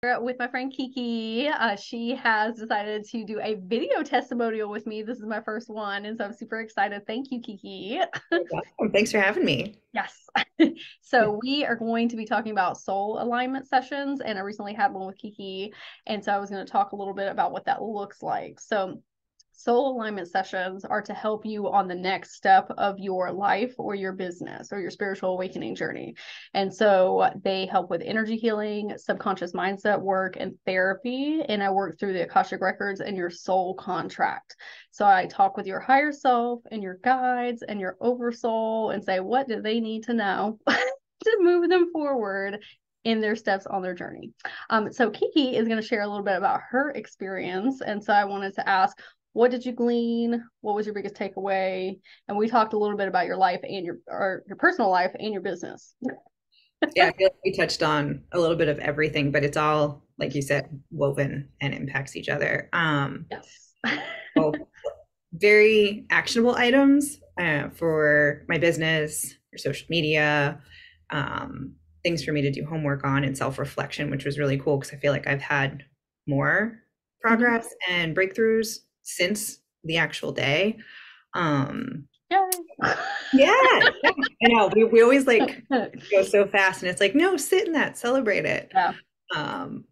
with my friend KiKi. She has decided to do a video testimonial with me. This is my first one, and so I'm super excited. Thank you, KiKi. Welcome. Thanks for having me. Yes. So we are going to be talking about soul alignment sessions, and I recently had one with KiKi, and so I was going to talk a little bit about what that looks like. So soul alignment sessions are to help you on the next step of your life or your business or your spiritual awakening journey. And so they help with energy healing, subconscious mindset work, and therapy. And I work through the Akashic records and your soul contract. So I talk with your higher self and your guides and your oversoul and say, what do they need to know to move them forward in their steps on their journey. So KiKi is going to share a little bit about her experience. And so I wanted to ask, what did you glean? What was your biggest takeaway? And we talked a little bit about your life and your personal life and your business. Yeah, I feel like we touched on a little bit of everything, but it's all, like you said, woven and impacts each other. Yes. So very actionable items for my business, for social media, things for me to do homework on and self-reflection, which was really cool because I feel like I've had more progress and breakthroughs since the actual day. Yay. Yeah, I know. We always like go so fast, and it's like, no, sit in that, celebrate it. Yeah. Um,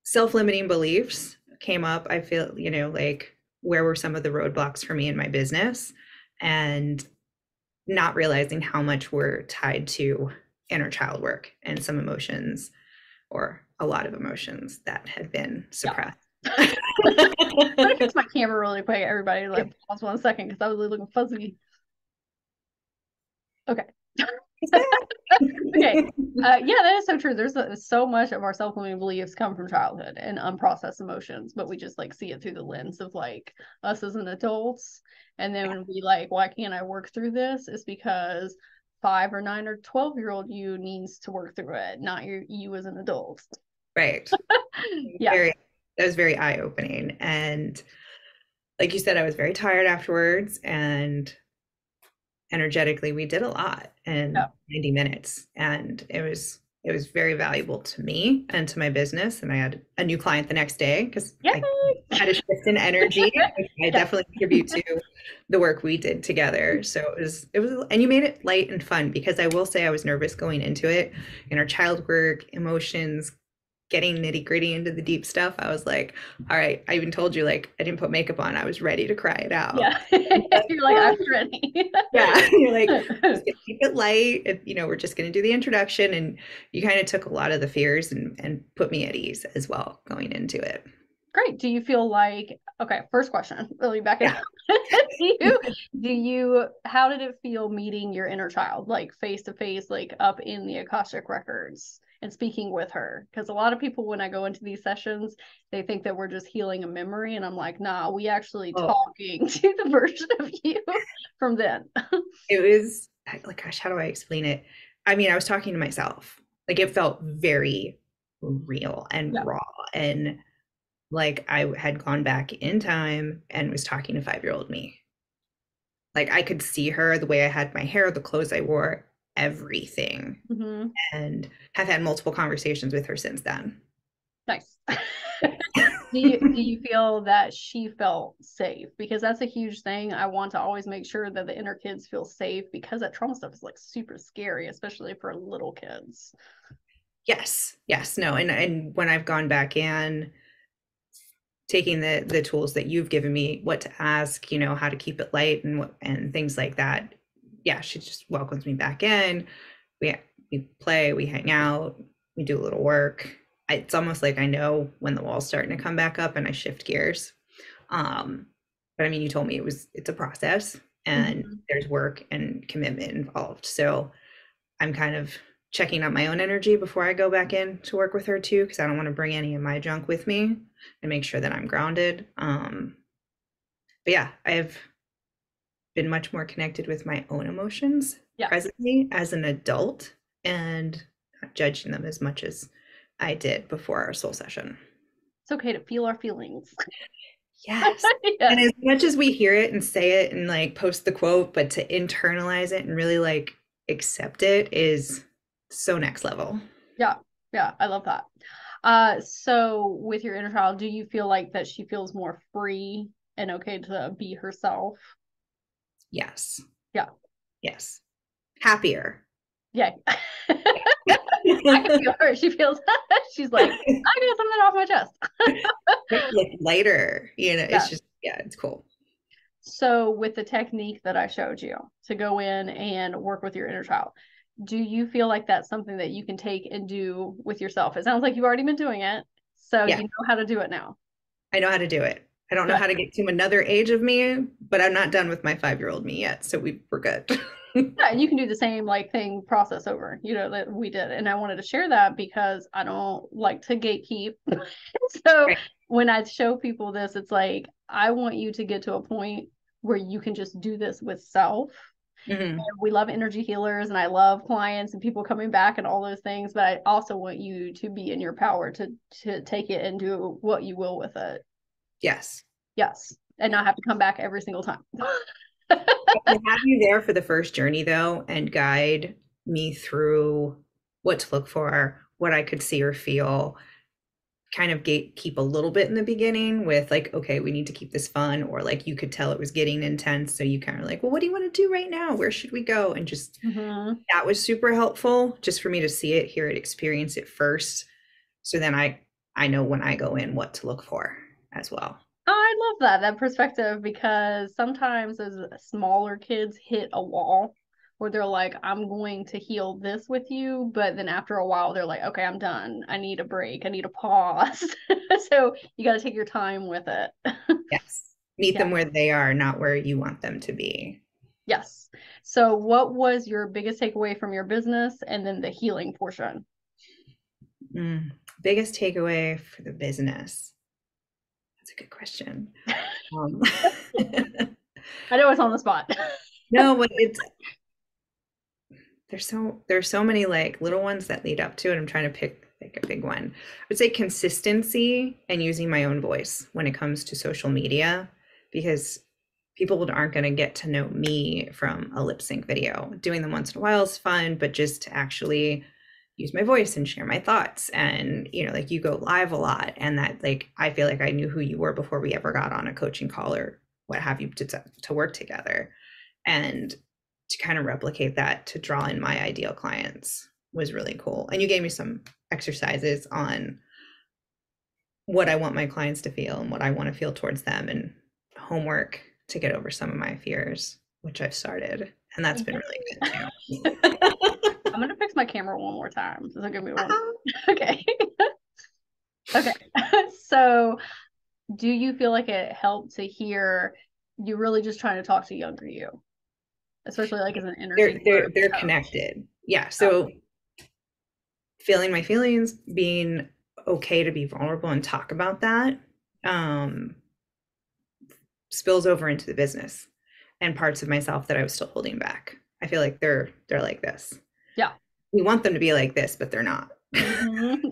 Self-limiting beliefs came up. I feel, like where were some of the roadblocks for me in my business, and not realizing how much we're tied to inner child work and some emotions, or a lot of emotions that had been suppressed. Yeah. I'm gonna fix my camera really quick, everybody. Like, pause 1 second because I was really looking fuzzy. Okay. Okay. Yeah, that is so true. There's so much of our self-limiting beliefs come from childhood and unprocessed emotions, but we just like see it through the lens of like us as an adults. And then when we like, why can't I work through this? It's because 5 or 9 or 12-year-old you needs to work through it, not you as an adult. Right. Yeah. That was very eye-opening. And like you said, I was very tired afterwards, and energetically we did a lot in Yeah. 90 minutes, and it was very valuable to me and to my business. And I had a new client the next day because Yay! I had a shift in energy, which I Yeah. definitely contribute to the work we did together. So it was, and you made it light and fun, because I will say I was nervous going into it. Inner child work, emotions, getting nitty gritty into the deep stuff. I was like, all right, I even told you, like, I didn't put makeup on. I was ready to cry it out. Yeah. You're like, I'm ready. Yeah, you're like, just gonna keep it light. And, we're just going to do the introduction. And you kind of took a lot of the fears and put me at ease as well going into it. Great. Do you feel like, okay, first question, really back it Yeah. up. How did it feel meeting your inner child, like face to face, like up in the Akashic records and speaking with her? Because a lot of people, when I go into these sessions, they think that we're just healing a memory. And I'm like, nah, we actually Oh, talking to the version of you from then. it was like, gosh, how do I explain it? I mean, I was talking to myself. Like, it felt very real and Yeah. raw. And like I had gone back in time and was talking to 5-year-old me. Like, I could see her, the way I had my hair, the clothes I wore, everything. Mm-hmm. And have had multiple conversations with her since then. Nice. Do you feel that she felt safe? Because that's a huge thing. I want to always make sure that the inner kids feel safe, because that trauma stuff is like super scary, especially for little kids. Yes, yes, no. And when I've gone back in, taking the tools that you've given me, what to ask, how to keep it light and things like that. Yeah, she just welcomes me back in. We we play, we hang out, we do a little work. It's almost like I know when the wall's starting to come back up, and I shift gears. But I mean, you told me it's a process, and Mm-hmm. there's work and commitment involved. So I'm kind of checking out my own energy before I go back in to work with her too, because I don't want to bring any of my junk with me, and make sure that I'm grounded. But yeah, I've been much more connected with my own emotions Yeah. presently as an adult, and not judging them as much as I did before our soul session. It's okay to feel our feelings. Yes. And Yes. as much as we hear it and say it and like post the quote, but to internalize it and really like accept it is so next level. Yeah. Yeah. I love that. So with your inner child, do you feel like that she feels more free and okay to be herself? Yes. Yeah. Yes. Happier. Yeah. I can feel her. She feels, she's like, I got something off my chest. Like lighter, it's Yeah. just, yeah, it's cool. So with the technique that I showed you to go in and work with your inner child, do you feel like that's something that you can take and do with yourself? It sounds like you've already been doing it, so Yeah, you know how to do it now. I know how to do it. I don't know Good. how to get to another age of me, but I'm not done with my 5-year-old me yet, so we're good. Yeah, and you can do the same like thing process over, that we did. And I wanted to share that because I don't like to gatekeep. So Right. when I show people this, it's like I want you to get to a point where you can just do this with self. Hmm. We love energy healers and I love clients and people coming back and all those things, but I also want you to be in your power to take it and do what you will with it. Yes. Yes. And not have to come back every single time. To have you there for the first journey though and guide me through what to look for, what I could see or feel, kind of gatekeep a little bit in the beginning with like, okay, we need to keep this fun, or like you could tell it was getting intense. So you kind of like, well, what do you want to do right now? Where should we go? And just Mm-hmm. that was super helpful just for me to see it, hear it, experience it first. So then I know when I go in what to look for as well. I love that perspective because sometimes as smaller kids hit a wall where they're like, I'm going to heal this with you, but then after a while they're like, okay, I'm done. I need a break. I need a pause. So you got to take your time with it. Yes. Meet Yeah. them where they are, not where you want them to be. Yes. So what was your biggest takeaway from your business and then the healing portion? Mm. Biggest takeaway for the business. That's a good question. Um, I know it's on the spot. no, but there's so many like little ones that lead up to it. I'm trying to pick like a big one. I would say consistency and using my own voice when it comes to social media, because people aren't going to get to know me from a lip sync video. Doing them once in a while is fun, but just to actually use my voice and share my thoughts, and like you go live a lot, and that like I feel like I knew who you were before we ever got on a coaching call or what have you to work together. And to kind of replicate that to draw in my ideal clients was really cool. And you gave me some exercises on what I want my clients to feel and what I want to feel towards them, and homework to get over some of my fears, which I've started. And that's been really good too. I'm gonna fix my camera one more time. So give me one. Okay. Okay. So do you feel like it helped to hear you really just trying to talk to younger you, especially like as an energy They're coach? connected. Yeah. Yeah. So feeling my feelings, being okay to be vulnerable and talk about that, um, spills over into the business and parts of myself that I was still holding back. I feel like they're like this. Yeah. We want them to be like this, but they're not. Mm-hmm.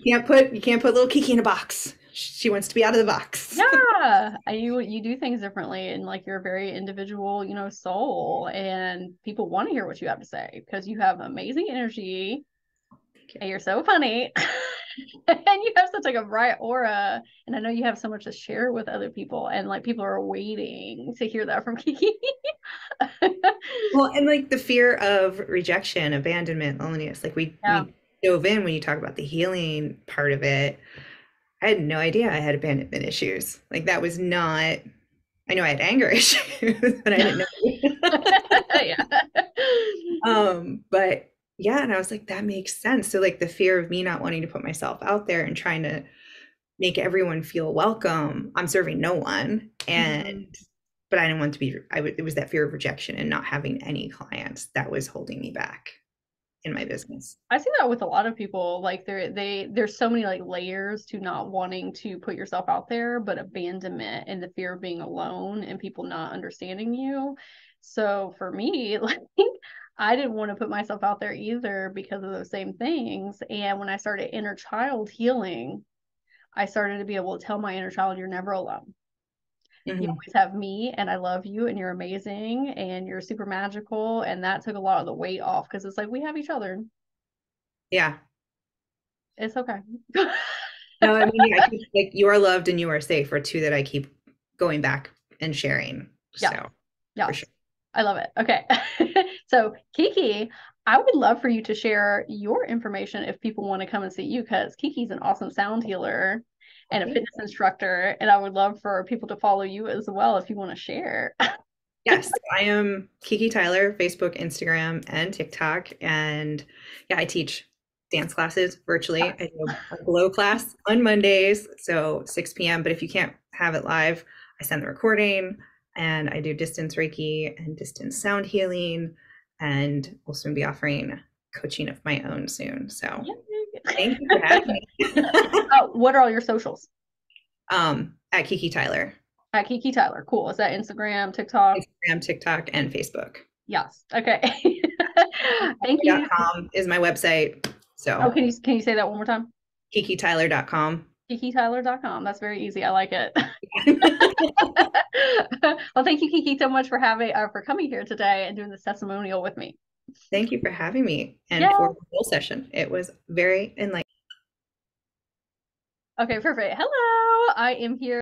You can't put little KiKi in a box. She wants to be out of the box. Yeah. You do things differently and like you're a very individual, soul and people want to hear what you have to say because you have amazing energy and you're so funny. And you have such like a bright aura and I know you have so much to share with other people and like people are waiting to hear that from KiKi. Well, and like the fear of rejection, abandonment, loneliness, like Yeah. we dove in when you talk about the healing part of it. I had no idea I had abandonment issues. Like that was not, I know I had anger issues, but I didn't know. Yeah. But yeah, and I was like, that makes sense. So like the fear of me not wanting to put myself out there and trying to make everyone feel welcome. I'm serving no one. Mhm. But I didn't want to be, it was that fear of rejection and not having any clients that was holding me back in my business. I see that with a lot of people. Like there's so many like layers to not wanting to put yourself out there, but abandonment and the fear of being alone and people not understanding you. So for me, like I didn't want to put myself out there either because of those same things. And when I started inner child healing, I started to be able to tell my inner child, you're never alone. You Hmm. always have me and I love you and you're amazing and you're super magical. And that took a lot of the weight off because it's like we have each other. Yeah. It's okay. No, I mean, I keep, like, you are loved and you are safe are two that I keep going back and sharing. Yes. So for Yes. sure. I love it. Okay. So, KiKi, I would love for you to share your information if people want to come and see you, because KiKi's an awesome sound healer and a Thank fitness instructor. And I would love for people to follow you as well if you want to share. Yes, I am KiKi Tyler, Facebook, Instagram, and TikTok. And yeah, I teach dance classes virtually. I do a glow class on Mondays, so 6 p.m. But if you can't have it live, I send the recording, and I do distance Reiki and distance sound healing, and will soon be offering coaching of my own soon. So thank you for having me. What are all your socials? At KiKi Tyler. At KiKi Tyler. Cool. Is that Instagram, TikTok? Instagram, TikTok, and Facebook. Yes. Okay. Thank you. KikiTyler.com is my website. Oh, So can you say that one more time? KikiTyler.com. KikiTyler.com. That's very easy. I like it. Well, thank you, KiKi, so much for for coming here today and doing this testimonial with me. Thank you for having me and Yeah. for the whole session. It was very enlightening. Okay, perfect. Hello. I am here.